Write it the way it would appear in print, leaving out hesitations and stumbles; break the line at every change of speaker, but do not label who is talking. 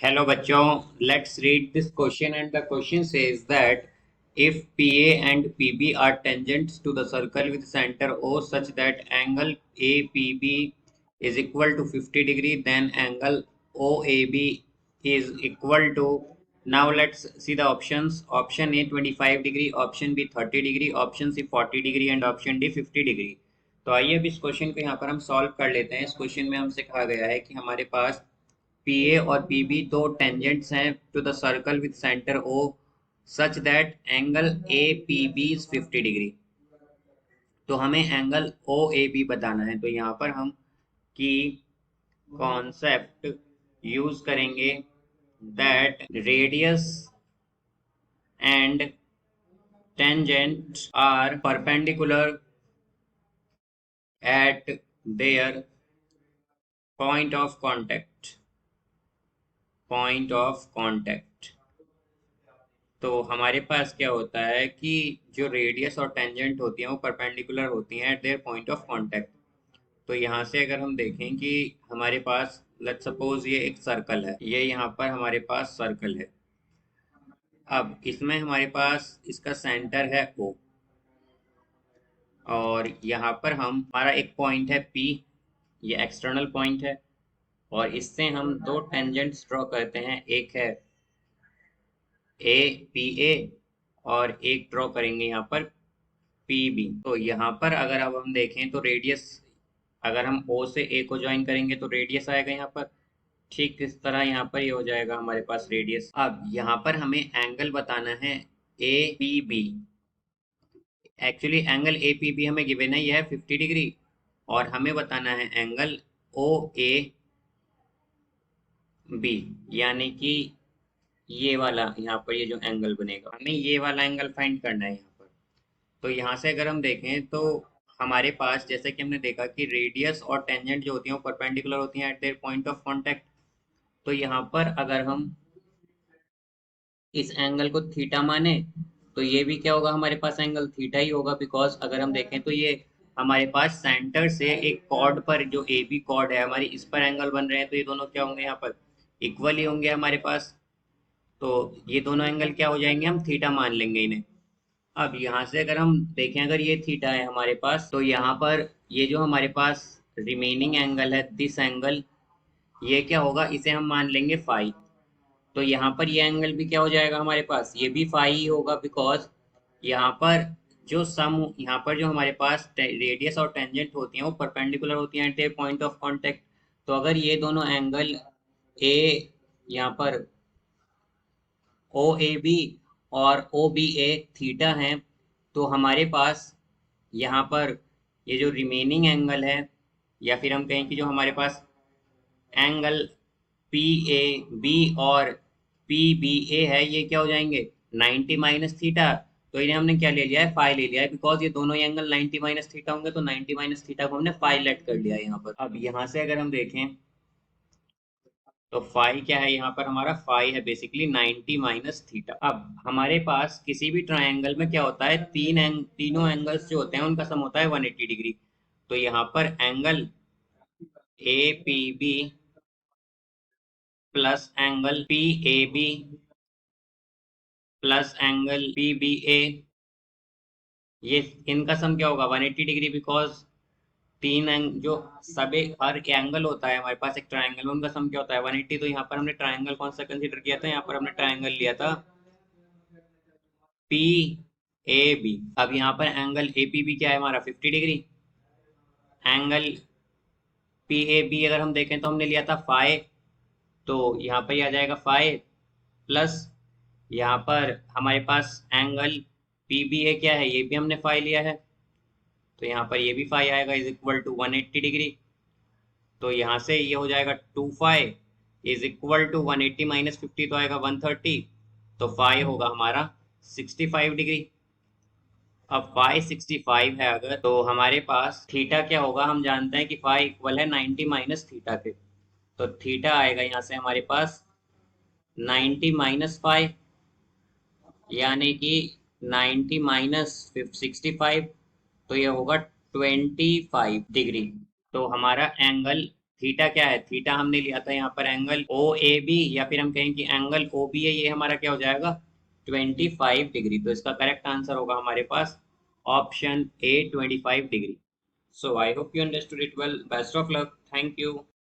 Hello बच्चों, let's read this question and the question says that if PA and PB are tangents to the circle with center O such that angle APB is equal to 50 degree, then angle OAB is equal to. Now let's see the options. Option A 25 degree, option B 30 degree, option C 40 degree and option D 50 degree. तो आइए अब इस question को यहाँ पर हम solve कर लेते हैं। इस क्वेश्चन में हमसे कहा गया है कि हमारे पास PA और PB दो टेंजेंट्स हैं to the circle with centre O such that angle APB is 50 degree. तो हमें एंगल OAB बताना है। तो यहाँ पर हम की कॉन्सेप्ट यूज करेंगे that radius and tangent are perpendicular at their point of contact. तो हमारे पास क्या होता है कि जो रेडियस और टेंजेंट होती हैं वो परपेंडिकुलर होती हैं eight their point of contact. तो यहाँ से अगर हम देखें कि हमारे पास लेट्स सपोज ये एक सर्कल है, ये यहाँ पर हमारे पास सर्कल है। अब इसमें हमारे पास इसका सेंटर है O और यहाँ पर हमारा एक पॉइंट है P, ये एक्सटर्नल पॉइंट है और इससे हम दो टेंजेंट्स ड्रॉ करते हैं। एक है APA और एक ड्रॉ करेंगे यहाँ पर PB। तो यहाँ पर अगर अब हम देखें तो रेडियस, अगर हम O से A को ज्वाइन करेंगे तो रेडियस आएगा यहाँ पर। ठीक इस तरह यहाँ पर ये हो जाएगा हमारे पास रेडियस। अब यहाँ पर हमें एंगल बताना है APB। एक्चुअली एंगल APB हमें गिवन है, यह है 50 डिग्री और हमें बताना है एंगल OAB, यानी कि ये वाला यहाँ पर ये जो एंगल बनेगा, हमें ये वाला एंगल फाइंड करना है यहाँ पर। तो यहाँ से अगर हम देखें तो हमारे पास जैसे कि हमने देखा कि रेडियस और टेंजेंट जो होती हैं वो परपेंडिकुलर होती हैं eight their point of contact. तो यहाँ पर अगर हम इस एंगल को थीटा माने तो ये भी क्या होगा, हमारे पास एंगल थीटा ही होगा। बिकॉज अगर हम देखें तो ये हमारे पास सेंटर से एक कॉर्ड पर जो ए बी कॉर्ड है हमारी, इस पर एंगल बन रहे हैं। तो ये दोनों क्या होंगे, यहाँ पर इक्वल ही होंगे हमारे पास। तो ये दोनों एंगल क्या हो जाएंगे, हम थीटा मान लेंगे इन्हें। अब यहाँ से अगर हम देखें, अगर ये थीटा है हमारे पास, तो यहाँ पर ये जो हमारे पास रिमेनिंग एंगल है दिस एंगल, ये क्या होगा, इसे हम मान लेंगे फाई। तो यहाँ पर ये एंगल भी क्या हो जाएगा हमारे पास, ये भी फाई ही होगा। बिकॉज यहाँ पर जो सम, यहाँ पर जो हमारे पास रेडियस और टेंजेंट होती हैं वो परपेंडिकुलर होती हैं at a point of contact. तो अगर ये दोनों एंगल ए, यहाँ पर ओ ए बी और ओ बी ए थीटा हैं, तो हमारे पास यहाँ पर ये जो रिमेनिंग एंगल है, या फिर हम कहें कि जो हमारे पास एंगल पी ए बी और पी बी ए है, ये क्या हो जाएंगे 90 माइनस थीटा। तो इन्हें हमने क्या ले लिया है, फाई ले लिया है। बिकॉज ये दोनों एंगल 90 माइनस थीटा होंगे तो 90 माइनस थीटा को हमने फाई लेट कर लिया है यहाँ पर। अब यहाँ से अगर हम देखें तो फाई क्या है, यहाँ पर हमारा फाई है बेसिकली 90 माइनस थीटा। अब हमारे पास किसी भी ट्रायंगल में क्या होता है, तीनों एंगल्स जो होते हैं उनका सम होता है 180 डिग्री। तो यहाँ पर angle A P B plus angle P A B plus angle P B A, ये इनका सम क्या होगा 180 डिग्री। बिकॉज जो सब हर एंगल होता है हमारे पास एक ट्रायंगल में, उनका सम क्या होता है 180। तो यहाँ पर हमने ट्रायंगल कौन सा कंसीडर किया था, यहाँ पर हमने ट्रायंगल लिया था पी ए बी। अब यहाँ पर एंगल ए पी बी क्या है हमारा 50 degree. Angle P A B अगर हम देखें तो हमने लिया था फाई, तो यहाँ पर आ जाएगा फाई प्लस यहाँ पर हमारे पास एंगल पी बी ए क्या है, ये भी हमने फाई लिया है। तो यहाँ पर ये भी फाई आएगा इज इक्वल टू 180 डिग्री। तो यहाँ से ये हो जाएगा 2 phi is equal to 180 minus 50 तो आएगा 130। तो फाई होगा हमारा 65 डिग्री। अब फाई 65 है अगर, तो हमारे पास थीटा क्या होगा, हम जानते हैं कि फाई इक्वल है 90 माइनस थीटा के। तो थीटा आएगा यहाँ से हमारे पास 90 माइनस फाइव, यानी कि 90 माइनस 65, तो ये होगा 25 डिग्री। तो हमारा एंगल थीटा क्या है, थीटा हमने लिया था यहाँ पर एंगल ओ ए बी, या फिर हम कहें कि एंगल ओ बी है, ये हमारा क्या हो जाएगा 25 डिग्री। तो इसका करेक्ट आंसर होगा हमारे पास option A 25 degree. So I hope you understood it well, best of luck, thank you.